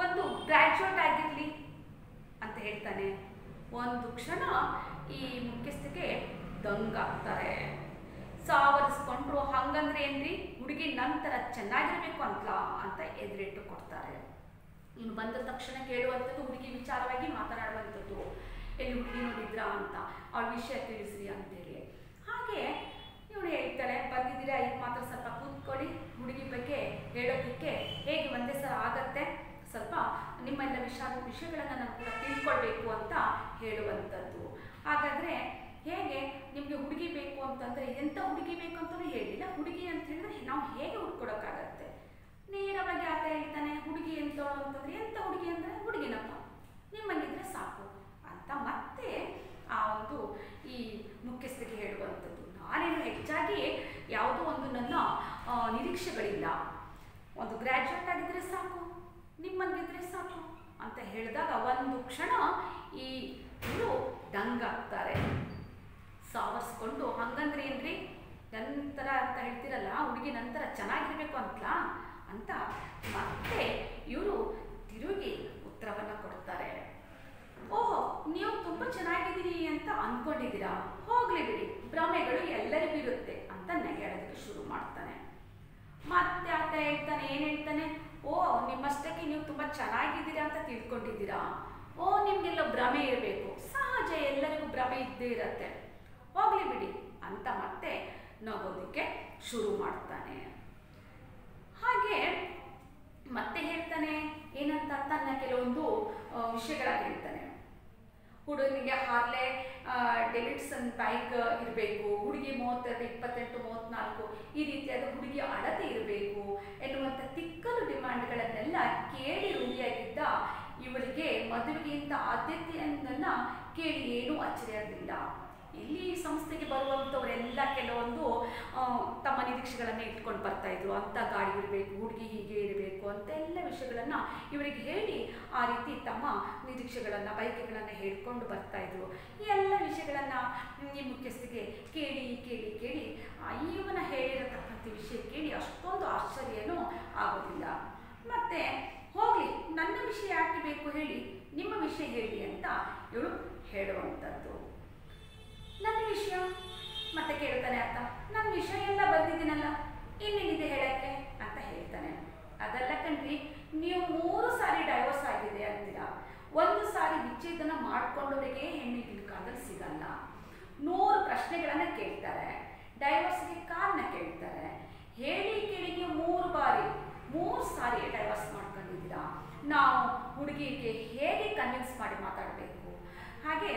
ಒಂದು ಗ್ರ್ಯಾಜುಯೇಟ್ ಆಗಿರಲಿ ಅಂತ ಹೇಳ್ತಾನೆ. ಒಂದು ಕ್ಷಣ ಈ ಮುಖ್ಯಸ್ಥಿಗೆ ದಂಗಾಗ್ತಾರೆ, ಸಾವರಿಸ್ಕೊಂಡ್ರು. ಹಂಗಂದ್ರೆ ಏನ್ರಿ, ಹುಡುಗಿ ನಂತರ ಚೆನ್ನಾಗಿರ್ಬೇಕು ಅಂತ ಎದುರಿಟ್ಟು ಕೊಡ್ತಾರೆ. ಇನ್ನು ಬಂದ ತಕ್ಷಣ ಕೇಳುವಂಥದ್ದು ಹುಡುಗಿ ವಿಚಾರವಾಗಿ ಮಾತನಾಡುವಂಥದ್ದು, ಎಲ್ಲಿ ಹುಡುಗಿ ನೋಡಿದ್ರಾ ಅಂತ, ಅವಳ ವಿಷಯ ತಿಳಿಸ್ರಿ ಅಂತೇಳಿ. ಹಾಗೆ ಇವಳು ಹೇಳ್ತಾಳೆ, ಬಂದಿದ್ದೀರಾ, ಈಗ ಮಾತ್ರ ಸ್ವಲ್ಪ ಕೂತ್ಕೊಳ್ಳಿ, ಹುಡುಗಿ ಬಗ್ಗೆ ಹೇಳೋದಕ್ಕೆ ಹೇಗೆ ಒಂದೇ ಸಲ ಆಗತ್ತೆ, ಸ್ವಲ್ಪ ನಿಮ್ಮೆಲ್ಲ ವಿಷಯಗಳನ್ನು ನಾನು ಕೂಡ ತಿಳ್ಕೊಳ್ಬೇಕು ಅಂತ ಹೇಳುವಂಥದ್ದು. ಹಾಗಾದರೆ ಹೇಗೆ ನಿಮಗೆ ಹುಡುಗಿ ಬೇಕು ಅಂತಂದರೆ ಎಂಥ ಹುಡುಗಿ ಬೇಕು ಅಂತಲೂ ಹೇಳಿಲ್ಲ, ಹುಡುಗಿ ಅಂತ ಹೇಳಿದ್ರೆ ನಾವು ಹೇಗೆ ಹುಡ್ಕೊಡೋಕ್ಕಾಗತ್ತೆ? ನೇರವಾಗಿ ಆತ ಹೇಳ್ತಾನೆ, ಹುಡುಗಿ ಎಂಥವಳು ಅಂತಂದರೆ ಎಂಥ ಹುಡುಗಿ ಅಂದರೆ ಹುಡುಗಿನಪ್ಪ, ನಿಮ್ಮಲ್ಲಿದ್ದರೆ ಸಾಕು ಅಂತ ಮತ್ತೆ ಆ ಒಂದು ಈ ಮುಖ್ಯಸ್ಥಿಗೆ ಹೇಳುವಂಥದ್ದು. ನಾನೇನು ಹೆಚ್ಚಾಗಿ ಯಾವುದೋ ಒಂದು ನನ್ನ ನಿರೀಕ್ಷೆಗಳಿಲ್ಲ, ಒಂದು ಗ್ರ್ಯಾಜುಯೇಟ್ ಆಗಿದ್ದರೆ ಸಾಕು, ನಿಮ್ಮಂಗಿದ್ರೆ ಸಾಕು ಅಂತ ಹೇಳಿದಾಗ ಒಂದು ಕ್ಷಣ ಈ ಇವರು ದಂಗಾಗ್ತಾರೆ, ಸಾವರಿಸ್ಕೊಂಡು. ಹಂಗಂದ್ರೆ ಏನ್ರಿ, ನಂತರ ಅಂತ ಹೇಳ್ತಿರಲ್ಲ, ಹುಡುಗಿ ನಂತರ ಚೆನ್ನಾಗಿರ್ಬೇಕು ಅಂತ ಮತ್ತೆ ಇವರು ತಿರುಗಿ ಉತ್ತರವನ್ನು ಕೊಡ್ತಾರೆ. ಓಹೋ, ನೀವು ತುಂಬ ಚೆನ್ನಾಗಿದ್ದೀರಿ ಅಂತ ಅಂದ್ಕೊಂಡಿದ್ದೀರಾ, ಹೋಗ್ಲಿ ಬಿಡಿ, ಭ್ರಮೆಗಳು ಎಲ್ಲರಿಗೂ ಇರುತ್ತೆ ಅಂತ ನಗೆಯೋದಕ್ಕೆ ಶುರು ಮಾಡ್ತಾನೆ. ಮತ್ತೆ ಆತ ಹೇಳ್ತಾನೆ, ಏನು ಹೇಳ್ತಾನೆ, ಓ ನಿಮ್ಮಷ್ಟಕ್ಕೆ ನೀವು ತುಂಬ ಚೆನ್ನಾಗಿದ್ದೀರಾ ಅಂತ ತಿಳ್ಕೊಂಡಿದ್ದೀರಾ, ಓ ನಿಮಗೆಲ್ಲ ಭ್ರಮೆ ಇರಬೇಕು, ಸಹಜ, ಎಲ್ಲರಿಗೂ ಭ್ರಮೆ ಇದ್ದೇ ಇರತ್ತೆ, ಹೋಗ್ಲಿ ಬಿಡಿ ಅಂತ ಮತ್ತೆ ನಗೋದಕ್ಕೆ ಶುರು ಮಾಡ್ತಾನೆ. ಹಾಗೆ ಮತ್ತೆ ಹೇಳ್ತಾನೆ ಏನಂತ, ತನ್ನ ಕೆಲವೊಂದು ವಿಷಯಗಳಾಗಿ ಹೇಳ್ತಾನೆ. ಹುಡುಗನಿಗೆ ಹಾರ್ಲೆ ಡೇವಿಡ್ಸನ್ ಬೈಕ್ ಇರಬೇಕು, ಹುಡುಗಿ 32, 28, 34 ಈ ರೀತಿಯಾದ ಹುಡುಗಿ ಅಳತೆ ಇರಬೇಕು ಎನ್ನುವಂಥ ತಿಕ್ಕಲು ಡಿಮ್ಯಾಂಡ್ಗಳನ್ನೆಲ್ಲ ಕೇಳಿ ರೂಢಿಯಾಗಿದ್ದ ಇವಳಿಗೆ ಮದುವೆಗಿಂತ ಆದ್ಯತೆಯನ್ನ ಕೇಳಿ ಏನೂ ಅಚ್ಚರಿಯಾಗಲಿಲ್ಲ. ಇಲ್ಲಿ ಸಂಸ್ಥೆಗೆ ಬರುವಂಥವರೆಲ್ಲ ಕೆಲವೊಂದು ತಮ್ಮ ನಿರೀಕ್ಷೆಗಳನ್ನು ಇಟ್ಕೊಂಡು ಬರ್ತಾಯಿದ್ರು. ಅಂಥ ಗಾಡಿ ಇರಬೇಕು, ಹುಡುಗಿ ಹೀಗೆ ಇರಬೇಕು ಅಂತ ಎಲ್ಲ ವಿಷಯಗಳನ್ನು ಇವರಿಗೆ ಹೇಳಿ ಆ ರೀತಿ ತಮ್ಮ ನಿರೀಕ್ಷೆಗಳನ್ನು, ಬಯಕೆಗಳನ್ನು ಹೇಳ್ಕೊಂಡು ಬರ್ತಾಯಿದ್ರು. ಈ ಎಲ್ಲ ವಿಷಯಗಳನ್ನು ಈ ಮುಖ್ಯಸ್ಥಿಗೆ ಕೇಳಿ ಕೇಳಿ ಕೇಳಿ ಇವನ ಹೇಳಿರತಕ್ಕಂಥ ವಿಷಯ ಕೇಳಿ ಅಷ್ಟೊಂದು ಆಶ್ಚರ್ಯನೂ ಆಗೋದಿಲ್ಲ. ಮತ್ತು ಹೋಗಲಿ, ನನ್ನ ವಿಷಯ ಯಾಕೆ ಬೇಕು ಹೇಳಿ, ನಿಮ್ಮ ವಿಷಯ ಹೇಳಿ ಅಂತ ಇವಳು ಹೇಳುವಂಥದ್ದು. ನನ್ನ ವಿಷಯ ಮತ್ತೆ ಕೇಳ್ತಾನೆ ಆತ, ನನ್ನ ವಿಷಯ ಎಲ್ಲ ಬಂದಿದ್ದೀನಲ್ಲ, ಇನ್ನೇನಿದೆ ಹೇಳಕ್ಕೆ ಅಂತ ಹೇಳ್ತಾನೆ. ಅದೆಲ್ಲ ಕಣ್ರಿ, ನೀವು 3 ಸಾರಿ ಡೈವರ್ಸ್ ಆಗಿದೆ ಅಂತೀರಾ, 1 ಸಾರಿ ವಿಚ್ಛೇದನ ಮಾಡ್ಕೊಂಡವರಿಗೆ ಹೆಣ್ಣು ಈಗಿನ ಕಾಲದಲ್ಲಿ ಸಿಗಲ್ಲ. 100 ಪ್ರಶ್ನೆಗಳನ್ನು ಕೇಳ್ತಾರೆ, ಡೈವರ್ಸ್ಗೆ ಕಾರಣ ಕೇಳ್ತಾರೆ. ಹೇಳಿ ಕೇಳಿ ನೀವು 3 ಸಾರಿ ಡೈವರ್ಸ್ ಮಾಡ್ಕೊಂಡಿದ್ದೀರಾ. ನಾವು ಹುಡುಗಿಗೆ ಹೇಗೆ ಕನ್ವಿನ್ಸ್ ಮಾಡಿ ಮಾತಾಡಬೇಕು, ಹಾಗೆ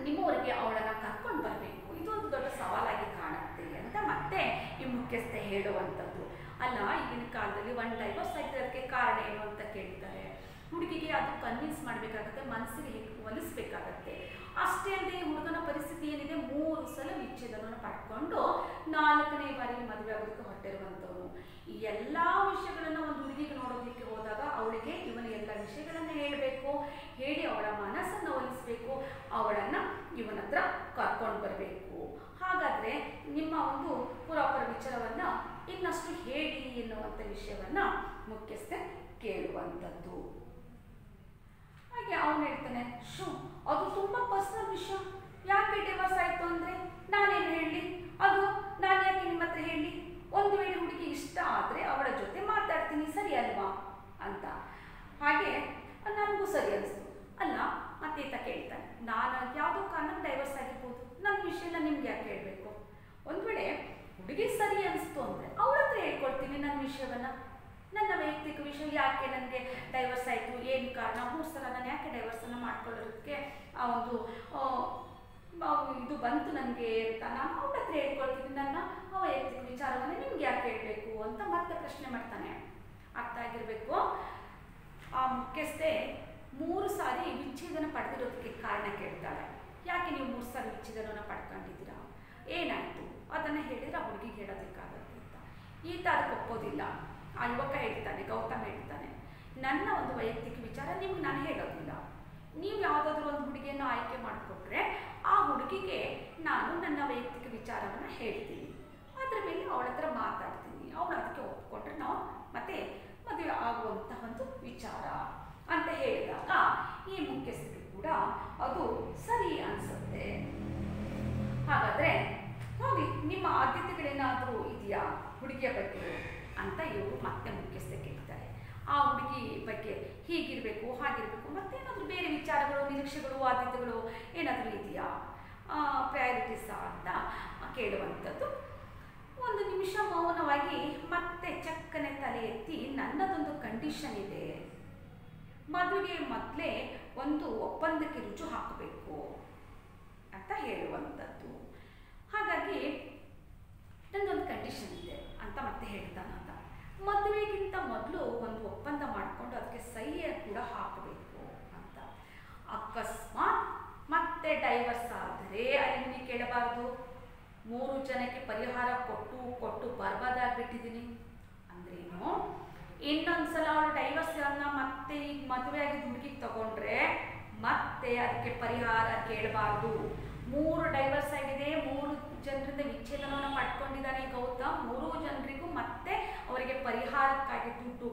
ನಿಮ್ಮವರಿಗೆ ಅವಳನ್ನು ಕರ್ಕೊಂಡು ಬರಬೇಕು, ಇದೊಂದು ದೊಡ್ಡ ಸವಾಲಾಗಿ ಕಾಣುತ್ತೆ ಅಂತ ಮತ್ತೆ ಈ ಮುಖ್ಯಸ್ಥೆ ಹೇಳುವಂಥದ್ದು. ಅಲ್ಲ, ಈಗಿನ ಕಾಲದಲ್ಲಿ 1 ಡೈವರ್ಸ್ ಆಗಿರೋದಕ್ಕೆ ಕಾರಣ ಏನು ಅಂತ ಕೇಳ್ತಾರೆ. ಹುಡುಗಿಗೆ ಅದು ಕನ್ವಿನ್ಸ್ ಮಾಡಬೇಕಾಗತ್ತೆ, ಮನಸ್ಸಿಗೆ ಒಲಿಸ್ಬೇಕಾಗತ್ತೆ. ಅಷ್ಟೇ ಅಲ್ಲದೆ ಹುಡುಗನ ಪರಿಸ್ಥಿತಿ ಏನಿದೆ, 3 ಸಲ ವಿಚ್ಛೇದನವನ್ನು ಪಡ್ಕೊಂಡು 4ನೇ ಬಾರಿಗೆ ಮದುವೆ ಆಗೋದಕ್ಕೆ ಹೊರಟಿರುವಂಥವನು. ಈ ಎಲ್ಲ ವಿಷಯಗಳನ್ನು ಒಂದು ಹುಡುಗಿಗೆ ನೋಡೋದಕ್ಕೆ ಹೋದಾಗ ಅವಳಿಗೆ ಇವನ ಎಲ್ಲ ವಿಷಯಗಳನ್ನು ಹೇಳಬೇಕು, ಹೇಳಿ ಅವಳ ಮನಸ್ಸನ್ನು ಒಲಿಸಬೇಕು, ಅವಳನ್ನು ಇವನ ಹತ್ರ ಕರ್ಕೊಂಡು ಬರಬೇಕು. ಹಾಗಾದರೆ ನಿಮ್ಮ ಒಂದು ಪುರಾಪರ ವಿಚಾರವನ್ನು ಇನ್ನಷ್ಟು ಹೇಳಿ ಎನ್ನುವಂಥ ವಿಷಯವನ್ನು ಮುಖ್ಯಸ್ಥೆ ಕೇಳುವಂಥದ್ದು. ಹಾಗೆ ಅವನು ಹೇಳ್ತಾನೆ, ಅದು ತುಂಬ ಪರ್ಸನಲ್ ವಿಷಯ, ಯಾಕೆ ಡಿವೋರ್ಸ್ ಆಯಿತು ಅಂದರೆ ನಾನೇನು ಹೇಳಲಿ, ಅದು ನಾನು ಯಾಕೆ ನಿಮ್ಮ ಹತ್ರ ಹೇಳಲಿ, ಒಂದು ವೇಳೆ ಹುಡುಗಿ ಇಷ್ಟ ಆದರೆ ಅವಳ ಜೊತೆ ಮಾತಾಡ್ತೀನಿ, ಸರಿ ಅಲ್ವಾ ಅಂತ. ಹಾಗೆ ನನಗೂ ಸರಿ ಅನಿಸ್ತು. ಅಲ್ಲ ಮತ್ತೆ ಈತ ಕೇಳ್ತಾನೆ, ನಾನು ಯಾವುದೋ ಕಾರಣಕ್ಕೆ ಡೈವರ್ಸ್ ಆಗಿರ್ಬೋದು, ನನ್ನ ವಿಷಯನ ನಿಮ್ಗೆ ಯಾಕೆ ಹೇಳಬೇಕು, ಒಂದು ವೇಳೆ ಹುಡುಗಿ ಸರಿ ಅನಿಸ್ತು ಅಂದರೆ ಅವಳ ಹತ್ರ ಹೇಳ್ಕೊಳ್ತೀನಿ ನನ್ನ ವಿಷಯವನ್ನು, ನನ್ನ ವೈಯಕ್ತಿಕ ವಿಷಯ, ಯಾಕೆ ನನಗೆ ಡೈವರ್ಸ್ ಆಯಿತು, ಏನು ಕಾರಣ, 3 ಸಲ ನಾನು ಯಾಕೆ ಡೈವರ್ಸನ್ನು ಮಾಡ್ಕೊಳ್ಳೋದಕ್ಕೆ ಆ ಒಂದು ಇದು ಬಂತು ನನಗೆ ಅಂತ ನಾನು ಅವಳ ಹತ್ರ ಹೇಳ್ಕೊಳ್ತೀನಿ, ನನ್ನ ವೈಯಕ್ತಿಕ ವಿಚಾರವನ್ನು ನಿಮ್ಗೆ ಯಾಕೆ ಹೇಳಬೇಕು ಅಂತ ಮತ್ತೆ ಪ್ರಶ್ನೆ ಮಾಡ್ತಾನೆ. ಅರ್ಥ ಆಗಿರಬೇಕು, ಆ ಮುಖ್ಯಸ್ಥೆ 3 ಸಾರಿ ವಿಚ್ಛೇದನ ಪಡೆದಿರೋದಕ್ಕೆ ಕಾರಣ ಕೇಳ್ತಾಳೆ. ಯಾಕೆ ನೀವು 3 ಸಾರಿ ವಿಚ್ಛೇದನವನ್ನು ಪಡ್ಕೊಂಡಿದ್ದೀರಾ, ಏನಾಯಿತು ಅದನ್ನು ಹೇಳಿದರೆ ಆ ಹುಡುಗಿಗೆ ಹೇಳೋದಕ್ಕಾಗತ್ತೆ ಅಂತ. ಈತ ಅದಕ್ಕೆ ಒಪ್ಪೋದಿಲ್ಲ. ಆ ಯುವಕ ಹೇಳ್ತಾನೆ, ಗೌತಮ್ ಹೇಳ್ತಾನೆ, ನನ್ನ ಒಂದು ವೈಯಕ್ತಿಕ ವಿಚಾರ ನಿಮ್ಗೆ ನಾನು ಹೇಳೋದಿಲ್ಲ, ನೀವು ಯಾವುದಾದ್ರೂ ಒಂದು ಹುಡುಗಿಯನ್ನು ಆಯ್ಕೆ ಮಾಡಿಕೊಟ್ರೆ ಆ ಹುಡುಗಿಗೆ ನಾನು ನನ್ನ ವೈಯಕ್ತಿಕ ವಿಚಾರವನ್ನು ಹೇಳ್ತೀನಿ, ಅದರ ಮೇಲೆ ಅವಳ ಹತ್ರ ಮಾತಾಡ್ತೀನಿ, ಅವಳು ಅದಕ್ಕೆ ಒಪ್ಪಿಕೊಟ್ರೆ ನಾವು ಮತ್ತೆ ಮದುವೆ ಆಗುವಂತಹ ಒಂದು ವಿಚಾರ ಅಂತ ಹೇಳಿದಾಗ ಈ ಮುಖ್ಯಸ್ಥಿಗೆ ಕೂಡ ಅದು ಸರಿ ಅನಿಸುತ್ತೆ. ಹಾಗಾದರೆ ಹೋಗಿ ನಿಮ್ಮ ಆದ್ಯತೆಗಳೇನಾದರೂ ಇದೆಯಾ ಹುಡುಗಿಯ ಬಗ್ಗೆ ಅಂತ ಇವರು ಮತ್ತೆ ಮುಖ್ಯಸ್ಥೆ ಕೇಳ್ತಾರೆ. ಆ ಹುಡುಗಿ ಬಗ್ಗೆ ಹೀಗಿರಬೇಕು ಹಾಗಿರಬೇಕು ಮತ್ತೇನಾದರೂ ಬೇರೆ ವಿಚಾರಗಳು, ನಿರೀಕ್ಷೆಗಳು, ಆದ್ಯತೆಗಳು ಏನಾದರೂ ಇದೆಯಾ, ಪ್ರಯಾರಿಟೀಸಾ ಅಂತ ಕೇಳುವಂಥದ್ದು. 1 ನಿಮಿಷ ಮೌನವಾಗಿ ಮತ್ತೆ ಚಕ್ಕನೆ ತಲೆ ಎತ್ತಿ, ನನ್ನದೊಂದು ಕಂಡೀಷನ್ ಇದೆ, ಮದುವೆಗೆ ಮೊದಲೇ ಒಂದು ಒಪ್ಪಂದಕ್ಕೆ ರುಜು ಹಾಕಬೇಕು ಅಂತ ಹೇಳುವಂಥದ್ದು. ಹಾಗಾಗಿ ನನ್ನದೊಂದು ಕಂಡೀಷನ್ ಇದೆ ಅಂತ ಮತ್ತೆ ಹೇಳ್ತಾನಂತ. ಮದುವೆಗಿಂತ ಮೊದಲು ಒಂದು ಒಪ್ಪಂದ ಮಾಡಿಕೊಂಡು ಅದಕ್ಕೆ ಸಹಿ ಕೂಡ ಹಾಕಬೇಕು ಅಂತ. ಅಕಸ್ಮಾತ್ ಮತ್ತೆ ಡೈವರ್ಸ್ ಆದರೆ ಅಲ್ಲಿ ನೀವು ಕೇಳಬಾರ್ದು, 3 ಜನಕ್ಕೆ ಪರಿಹಾರ ಕೊಟ್ಟು ಬರ್ಬಾದಾಗ್ಬಿಟ್ಟಿದ್ದೀನಿ ಅಂದ್ರೇನು, ಇನ್ನೊಂದ್ಸಲ ಅವಳು ಡೈವರ್ಸನ್ನು ಮತ್ತೆ ಈಗ ಮದುವೆ ಆಗಿದ್ದ ಹುಡುಗಿಗೆ ತಗೊಂಡ್ರೆ ಮತ್ತೆ ಅದಕ್ಕೆ ಪರಿಹಾರ ಕೇಳಬಾರ್ದು. 3 ಡೈವರ್ಸ್ ಆಗಿದೆ, 3 ಜನರಿಂದ ವಿಚ್ಛೇದನವನ್ನು ಪಡ್ಕೊಂಡಿದ್ದಾನೆ ಗೌತಮ್. 3 ಜನರಿಗೂ ಮತ್ತೆ ಅವರಿಗೆ ಪರಿಹಾರಕ್ಕಾಗಿ ದುಡ್ಡು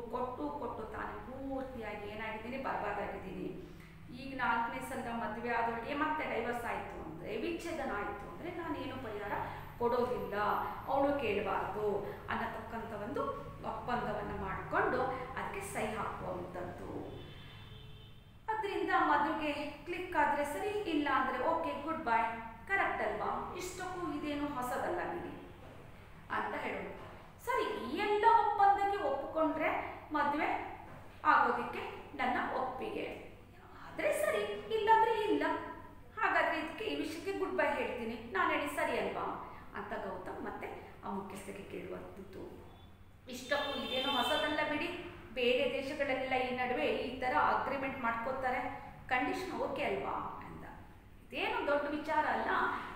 ಕೊಟ್ಟು ತಾನು ಪೂರ್ತಿಯಾಗಿ ಏನಾಗಿದ್ದೀನಿ, ಬರ್ಬಾದಾಗಿದ್ದೀನಿ. ಈಗ 4ನೇ ಸಲ ಮದುವೆ ಆದವಳಿಗೆ ಮತ್ತೆ ಡೈವರ್ಸ್ ಆಯಿತು ಅಂದರೆ, ವಿಚ್ಛೇದನ ಆಯಿತು ಅಂದರೆ ನಾನೇನು ಪರಿಹಾರ ಕೊಡೋದಿಲ್ಲ, ಅವಳು ಕೇಳಬಾರ್ದು ಅನ್ನತಕ್ಕಂಥ ಒಂದು ಒಪ್ಪಂದವನ್ನು ಮಾಡಿಕೊಂಡು ಅದಕ್ಕೆ ಸಹಿ ಹಾಕುವಂಥದ್ದು. ಅದರಿಂದ ಮದುವೆಗೆ ಕ್ಲಿಕ್ ಆದರೆ ಸರಿ, ಇಲ್ಲ ಅಂದರೆ ಓಕೆ ಗುಡ್ ಬೈ, ಕರೆಕ್ಟ್ ಅಲ್ವಾ, ಇಷ್ಟಕ್ಕೂ ಇದೇನು ಹೊಸದಲ್ಲ ಬಿಡಿ ಅಂತ ಹೇಳೋದು. ಸರಿ, ಈ ಎಲ್ಲ ಒಪ್ಪಂದಕ್ಕೆ ಒಪ್ಪಿಕೊಂಡ್ರೆ ಮದುವೆ ಆಗೋದಕ್ಕೆ ನನ್ನ ಒಪ್ಪಿಗೆ, ಆದರೆ ಸರಿ, ಇಲ್ಲಾಂದರೆ ಇಲ್ಲ, ಹಾಗಾದರೆ ಇದಕ್ಕೆ ಈ ವಿಷಯಕ್ಕೆ ಗುಡ್ ಬೈ ಹೇಳ್ತೀನಿ, ನಾನು ಹೇಳಿ ಸರಿ ಅಲ್ವಾ ಅಂತ ಗೌತಮ್ ಮತ್ತೆ ಆ ಮುಖ್ಯಸ್ಥರಿಗೆ ಕೇಳುವಂಥದ್ದು. ಇಷ್ಟಕ್ಕೂ ಇದೇನು ಹೊಸದಲ್ಲ ಬಿಡಿ, ಬೇರೆ ದೇಶಗಳೆಲ್ಲ ಈ ನಡುವೆ ಈ ಥರ ಅಗ್ರಿಮೆಂಟ್ ಮಾಡ್ಕೋತಾರೆ, ಕಂಡೀಷನ್ ಓಕೆ ಅಲ್ವಾ ಅಂತ. ಇದೇನು ದೊಡ್ಡ ವಿಚಾರ ಅಲ್ಲ,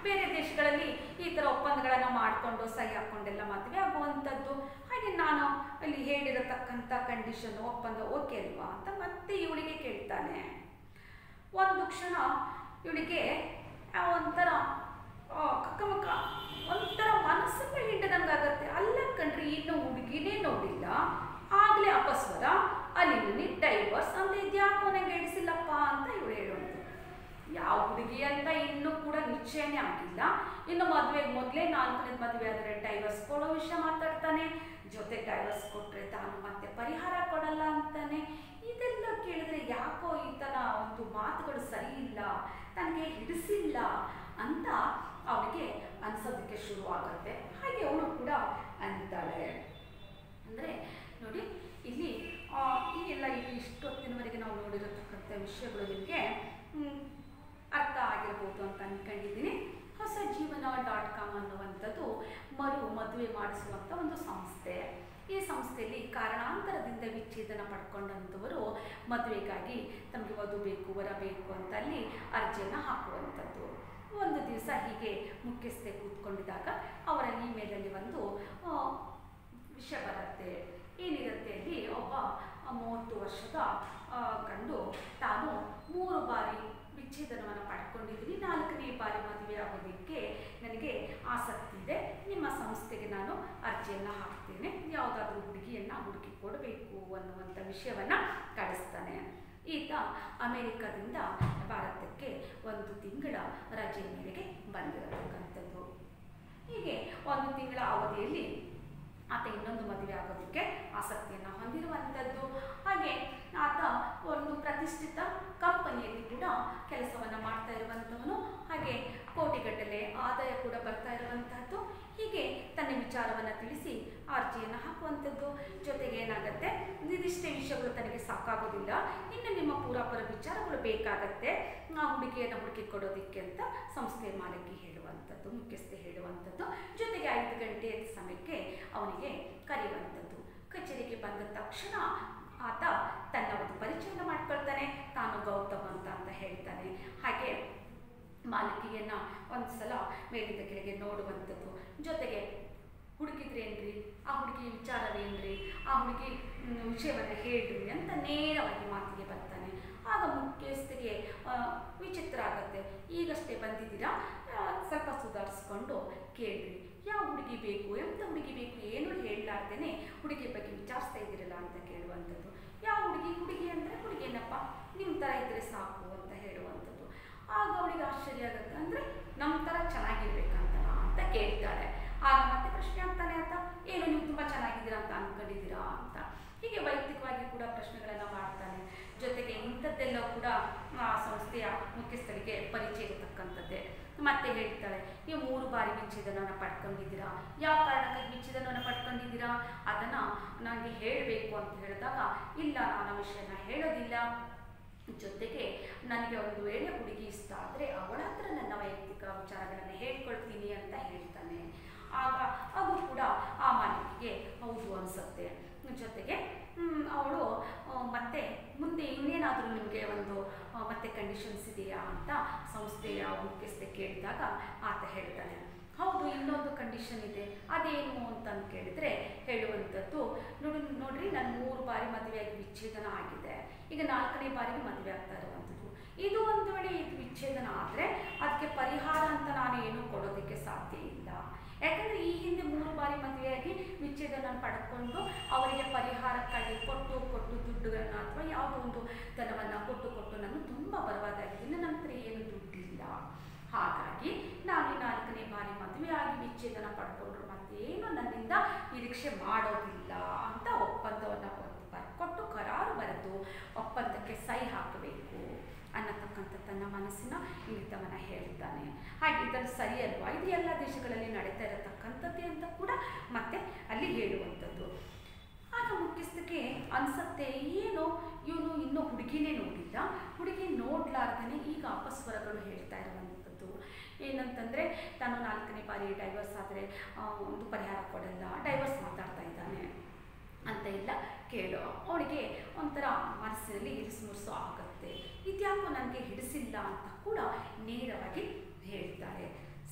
ಬೇರೆ ದೇಶಗಳಲ್ಲಿ ಈ ಥರ ಒಪ್ಪಂದಗಳನ್ನು ಮಾಡಿಕೊಂಡು ಸಹಿ ಹಾಕ್ಕೊಂಡೆಲ್ಲ ಮದುವೆ ಆಗುವಂಥದ್ದು. ಹಾಗೆ ನಾನು ಅಲ್ಲಿ ಹೇಳಿರತಕ್ಕಂಥ ಕಂಡೀಷನ್ ಒಪ್ಪಂದ ಓಕೆ ಅಲ್ವಾ ಅಂತ ಮತ್ತೆ ಇವಳಿಗೆ ಕೇಳ್ತಾನೆ. ಒಂದು ಕ್ಷಣ ಇವಳಿಗೆ ಒಂಥರ ಕಕ್ಕಮಕ್ಕ, ಒಂಥರ ಮನಸ್ಸನ್ನ ಹಿಂಡದಂಗಾಗತ್ತೆ. ಅಲ್ಲ ಕಣ್ರಿ, ಇನ್ನು ಹುಡುಗಿನೇ ನೋಡಿಲ್ಲ, ಆಗಲೇ ಅಪಸ್ವರ, ಅಲ್ಲಿ ಡೈವರ್ಸ್ ಅಂತ ಇದ್ಯಾಕೋ ನನಗೆ ಹಿಡಿಸಿಲ್ಲಪ್ಪ ಅಂತ ಇವಳು ಹೇಳೋದು. ಯಾವ ಹುಡುಗಿ ಅಂತ ಇನ್ನೂ ಕೂಡ ನಿಶ್ಚಯನೇ ಆಗಿಲ್ಲ, ಇನ್ನು ಮದುವೆಗೆ ಮೊದಲೇ 4ನೇ ಮದುವೆ ಆದರೆ ಡೈವರ್ಸ್ ಕೊಡೋ ವಿಷಯ ಮಾತಾಡ್ತಾನೆ, ಜೊತೆ ಡೈವರ್ಸ್ ಕೊಟ್ಟರೆ ತಾನು ಮತ್ತೆ ಪರಿಹಾರ ಕೊಡಲ್ಲ ಅಂತಾನೆ. ಇದೆಲ್ಲ ಕೇಳಿದ್ರೆ ಯಾಕೋ ಈತನ ಒಂದು ಮಾತುಗಳು ಸರಿ ಇಲ್ಲ, ನನಗೆ ಹಿಡಿಸಿಲ್ಲ ಅಂತ ಅವನಿಗೆ ಅನ್ಸೋದಕ್ಕೆ ಶುರುವಾಗುತ್ತೆ. ಹಾಗೆ ಅವಳು ಕೂಡ ಅಂತಾಳೆ. ಅಂದರೆ ನೋಡಿ, ಇಲ್ಲಿ ಈ ಎಲ್ಲ ಇಷ್ಟೊತ್ತಿನವರೆಗೆ ನಾವು ನೋಡಿರತಕ್ಕಂಥ ವಿಷಯಗಳು ನಿಮಗೆ ಅರ್ಥ ಆಗಿರ್ಬೋದು ಅಂತ ಅಂದ್ಕೊಂಡಿದ್ದೀನಿ. ಹೊಸಜೀವನ.com ಅನ್ನುವಂಥದ್ದು ಮದುವೆ ಮಾಡಿಸುವಂಥ ಒಂದು ಸಂಸ್ಥೆ. ಈ ಸಂಸ್ಥೆಯಲ್ಲಿ ಕಾರಣಾಂತರದಿಂದ ವಿಚ್ಛೇದನ ಪಡ್ಕೊಂಡಂಥವರು ಮದುವೆಗಾಗಿ ತಮಗೆ ವಧು ಬೇಕು ವರ ಬೇಕು ಅಂತ ಅಲ್ಲಿ ಅರ್ಜಿಯನ್ನು ಹಾಕುವಂಥದ್ದು. ಒಂದು ದಿವಸ ಹೀಗೆ ಮುಖ್ಯಸ್ಥೆ ಕೂತ್ಕೊಂಡಿದ್ದಾಗ ಅವರ ಇಮೇಲಲ್ಲಿ ಒಂದು ವಿಷಯ ಬರುತ್ತೆ. ಏನಿರುತ್ತೆ ಅಲ್ಲಿ, ಒಬ್ಬ 30 ವರ್ಷದ ಗಂಡು ತಾನು 3 ಬಾರಿ ವಿಚ್ಛೇದನವನ್ನು ಪಡ್ಕೊಂಡಿದ್ದೀನಿ, 4ನೇ ಬಾರಿ ಮದುವೆ ಆಗೋದಕ್ಕೆ ನನಗೆ ಆಸಕ್ತಿ ಇದೆ, ನಿಮ್ಮ ಸಂಸ್ಥೆಗೆ ನಾನು ಅರ್ಜಿಯನ್ನು ಹಾಕ್ತೇನೆ, ಯಾವುದಾದ್ರೂ ಹುಡುಗಿಯನ್ನು ಹುಡುಕಿ ಕೊಡಬೇಕು ಅನ್ನುವಂಥ ವಿಷಯವನ್ನು ಕಳಿಸ್ತಾನೆ. ಈತ ಅಮೆರಿಕದಿಂದ ಭಾರತಕ್ಕೆ 1 ತಿಂಗಳ ರಜೆ ಮೇರೆಗೆ ಬಂದಿರತಕ್ಕಂಥದ್ದು. ಹೀಗೆ 1 ತಿಂಗಳ ಅವಧಿಯಲ್ಲಿ ಆತ ಇನ್ನೊಂದು ಮದುವೆ ಆಗೋದಕ್ಕೆ ಆಸಕ್ತಿಯನ್ನು ಹೊಂದಿರುವಂಥದ್ದು. ಹಾಗೆ ಆತ ಒಂದು ಪ್ರತಿಷ್ಠಿತ ಕಂಪನಿಯಲ್ಲಿ ಕೂಡ ಕೆಲಸವನ್ನು ಮಾಡ್ತಾ ಇರುವಂಥವನು, ಹಾಗೆ ಕೋಟಿಗಟ್ಟಲೆ ಆದಾಯ ಕೂಡ ಬರ್ತಾ ಇರುವಂತಹದ್ದು. ಹೀಗೆ ತನ್ನ ವಿಚಾರವನ್ನು ತಿಳಿಸಿ ಅರ್ಜಿಯನ್ನು ಹಾಕುವಂಥದ್ದು. ಜೊತೆಗೆ ಏನಾಗುತ್ತೆ, ಇದಿಷ್ಟೇ ವಿಷಯಗಳು ತನಗೆ ಸಾಕಾಗೋದಿಲ್ಲ, ಇನ್ನು ನಿಮ್ಮ ಪೂರಾಪುರ ವಿಚಾರಗಳು ಬೇಕಾಗತ್ತೆ ಆ ಹುಡುಗಿಯನ್ನು ಹುಡುಕಿ ಕೊಡೋದಕ್ಕೆ ಅಂತ ಸಂಸ್ಥೆಯ ಮಾಲಕಿ ಹೇಳುವಂಥದ್ದು, ಮುಖ್ಯಸ್ಥೆ ಹೇಳುವಂಥದ್ದು. ಜೊತೆಗೆ 5 ಗಂಟೆ ಸಮಯಕ್ಕೆ ಅವನಿಗೆ ಕರೆಯುವಂಥದ್ದು. ಕಚೇರಿಗೆ ಬಂದ ತಕ್ಷಣ ಆತ ತನ್ನ ಒಂದು ಪರಿಚಯವನ್ನು ಮಾಡ್ಕೊಳ್ತಾನೆ. ತಾನು ಗೌತಮ್ ಅಂತ ಹೇಳ್ತಾನೆ. ಹಾಗೆ ಮಾಲಕಿಯನ್ನು ಒಂದು ಸಲ ಮೇಲಿಂದ ಕೆಳಗೆ ನೋಡುವಂಥದ್ದು. ಜೊತೆಗೆ ಹುಡುಕಿದ್ರೇನ್ರಿ, ಆ ಹುಡುಗಿ ವಿಚಾರವೇನ್ರಿ, ಆ ಹುಡುಗಿ ವಿಷಯವನ್ನು ಹೇಳ್ರಿ ಅಂತ ನೇರವಾಗಿ ಮಾತಿಗೆ ಬರ್ತಾನೆ. ಆಗ ಮುಖ್ಯಸ್ಥಿಗೆ ವಿಚಿತ್ರ ಆಗುತ್ತೆ. ಈಗಷ್ಟೇ ಬಂದಿದ್ದೀರಾ, ಸ್ವಲ್ಪ ಸುಧಾರಿಸ್ಕೊಂಡು ಕೇಳ್ರಿ, ಯಾವ ಹುಡುಗಿ ಬೇಕು, ಎಂಥ ಹುಡುಗಿ ಬೇಕು, ಏನು ಹೇಳಲಾರ್ದೇನೆ ಹುಡುಗಿ ಬಗ್ಗೆ ವಿಚಾರಿಸ್ತಾ ಇದ್ದೀರಲ್ಲ ಅಂತ ಕೇಳುವಂಥದ್ದು. ಯಾವ ಹುಡುಗಿ, ಹುಡುಗಿ ಅಂದರೆ ಹುಡುಗಿಯನ್ನಪ್ಪ, ನಿಮ್ಮ ಥರ ಇದ್ದರೆ ಸಾಕು ಅಂತ ಹೇಳುವಂಥದ್ದು. ಆಗ ಅವಳಿಗೆ ಆಶ್ಚರ್ಯ ಆಗುತ್ತೆ. ಅಂದರೆ ನಮ್ಮ ಥರ ಚೆನ್ನಾಗಿರ್ಬೇಕಂತಲ್ಲ ಅಂತ ಕೇಳ್ತಾಳೆ. ಆಗ ಮತ್ತೆ ಪ್ರಶ್ನೆ ಆಗ್ತಾನೆ ಆತ, ಏನು ನೀವು ತುಂಬ ಚೆನ್ನಾಗಿದ್ದೀರಾ ಅಂತ ಅಂದ್ಕೊಂಡಿದ್ದೀರಾ ಅಂತ. ಹೀಗೆ ವೈಯಕ್ತಿಕವಾಗಿ ಕೂಡ ಪ್ರಶ್ನೆಗಳನ್ನು ಮಾಡ್ತಾನೆ. ಜೊತೆಗೆ ಇಂಥದ್ದೆಲ್ಲ ಕೂಡ ಆ ಸಂಸ್ಥೆಯ ಮುಖ್ಯಸ್ಥರಿಗೆ ಪರಿಚಯ ಇರತಕ್ಕಂಥದ್ದೇ. ಮತ್ತೆ ಹೇಳ್ತಾಳೆ, ನೀವು 3 ಬಾರಿ ವಿಚ್ಛೇದನವನ್ನು ಪಡ್ಕೊಂಡಿದ್ದೀರಾ, ಯಾವ ಕಾರಣಕ್ಕಾಗಿ ವಿಚ್ಛೇದನವನ್ನು ಪಡ್ಕೊಂಡಿದ್ದೀರಾ ಅದನ್ನು ನನಗೆ ಹೇಳಬೇಕು ಅಂತ ಹೇಳಿದಾಗ, ಇಲ್ಲ ನಾನು ಆ ವಿಷಯನ ಹೇಳೋದಿಲ್ಲ, ಜೊತೆಗೆ ನನಗೆ ಒಂದು ವೇಳೆ ಹುಡುಗಿ ಇಷ್ಟ ಆದರೆ ಅವಳ ಹತ್ರ ನನ್ನ ವೈಯಕ್ತಿಕ ವಿಚಾರಗಳನ್ನು ಹೇಳ್ಕೊಳ್ತೀನಿ ಅಂತ ಹೇಳ್ತಾನೆ. ಆಗ ಅದು ಕೂಡ ಆ ಮಾಲಕಿಗೆ ಹೌದು ಅನಿಸುತ್ತೆ. ಜೊತೆಗೆ ಅವಳು ಮತ್ತೆ ಮುಂದೆ ಇನ್ನೇನಾದರೂ ನಿಮಗೆ ಒಂದು ಮತ್ತೆ ಕಂಡೀಷನ್ಸ್ ಇದೆಯಾ ಅಂತ ಸಂಸ್ಥೆಯ ಮುಖ್ಯಸ್ಥೆ ಕೇಳಿದಾಗ ಆತ ಹೇಳ್ತಾನೆ, ಹೌದು ಇನ್ನೊಂದು ಕಂಡೀಷನ್ ಇದೆ, ಅದೇನು ಅಂತಂದು ಕೇಳಿದರೆ ಹೇಳುವಂಥದ್ದು, ನೋಡ್ರಿ ನಾನು 3 ಬಾರಿ ಮದುವೆಯಾಗಿ ವಿಚ್ಛೇದನ ಆಗಿದೆ, ಈಗ 4ನೇ ಬಾರಿಗೆ ಮದುವೆ ಆಗ್ತಾ ಇರುವಂಥದ್ದು. ಇದು ಒಂದು ವೇಳೆ ಇದು ವಿಚ್ಛೇದನ ಆದರೆ ಅದಕ್ಕೆ ಪರಿಹಾರ ಅಂತ ನಾನು ಏನೂ ಕೊಡೋದಕ್ಕೆ ಸಾಧ್ಯ ಇಲ್ಲ. ಯಾಕಂದರೆ ಈ ಹಿಂದೆ 3 ಬಾರಿ ಮದುವೆಯಾಗಿ ವಿಚ್ಛೇದನ ಪಡ್ಕೊಂಡು ಅವರಿಗೆ ಪರಿಹಾರಕ್ಕಾಗಿ ಕೊಟ್ಟು ದುಡ್ಡುಗಳನ್ನು ಅಥವಾ ಯಾವುದೋ ಒಂದು ಧನವನ್ನು ಕೊಟ್ಟು ನಾನು ತುಂಬ ಬರವಾದಾಗಿದ್ದೀನಿ, ನನ್ನ ಹತ್ರ ಏನು ದುಡ್ಡಿಲ್ಲ. ಹಾಗಾಗಿ ನಾನು 4ನೇ ಬಾರಿ ಮದುವೆ ಆಗಿ ವಿಚ್ಛೇದನ ಪಡ್ಕೊಂಡ್ರು ಮತ್ತೇನು ನನ್ನಿಂದ ನಿರೀಕ್ಷೆ ಮಾಡೋದಿಲ್ಲ ಅಂತ ಒಪ್ಪಂದವನ್ನು ಬರ್ಕೊಟ್ಟು ಕರಾರು ಬರೆದು ಒಪ್ಪಂದಕ್ಕೆ ಸಹಿ ಹಾಕಬೇಕು ಅನ್ನತಕ್ಕಂಥ ತನ್ನ ಮನಸ್ಸಿನ ಇಂಗಿತವನ್ನು ಹೇಳ್ತಾನೆ. ಹಾಗೆ ಇದನ್ನು ಸರಿಯಲ್ವಾ, ಇದು ಎಲ್ಲ ದೇಶಗಳಲ್ಲಿ ನಡೀತಾ ಇರತಕ್ಕಂಥದ್ದೇ ಅಂತ ಕೂಡ ಮತ್ತೆ ಅಲ್ಲಿ ಹೇಳುವಂಥದ್ದು. ಆಗ ಮುಖ್ಯಸ್ಥಕ್ಕೆ ಅನಿಸುತ್ತೆ, ಏನೋ ಇವನು ಇನ್ನೂ ಹುಡುಗಿನೇ ನೋಡಿಲ್ಲ, ಹುಡುಗಿ ನೋಡ್ಲಾರ್ದೇ ಈಗ ಅಪಸ್ವರಗಳು ಹೇಳ್ತಾ ಇರುವಂಥದ್ದು. ಏನಂತಂದರೆ ತಾನು 4ನೇ ಬಾರಿ ಡೈವರ್ಸ್ ಆದರೆ ಒಂದು ಪರಿಹಾರ ಕೊಡಲ್ಲ, ಡೈವರ್ಸ್ ಮಾತಾಡ್ತಾ ಇದ್ದಾನೆ ಅಂತ ಎಲ್ಲ ಕೇಳೋ ಅವಳಿಗೆ ಒಂಥರ ಮನಸ್ಸಿನಲ್ಲಿ ಇರಿಸುಮುರುಸು ಆಗುತ್ತೆ. ಇದ್ಯಾಕೋ ನನಗೆ ಹಿಡಿಸಿಲ್ಲ ಅಂತ ಕೂಡ ನೇರವಾಗಿ ಹೇಳ್ತಾರೆ.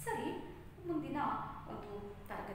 ಸರಿ, ಮುಂದಿನ ಒಂದು ತರಗತಿ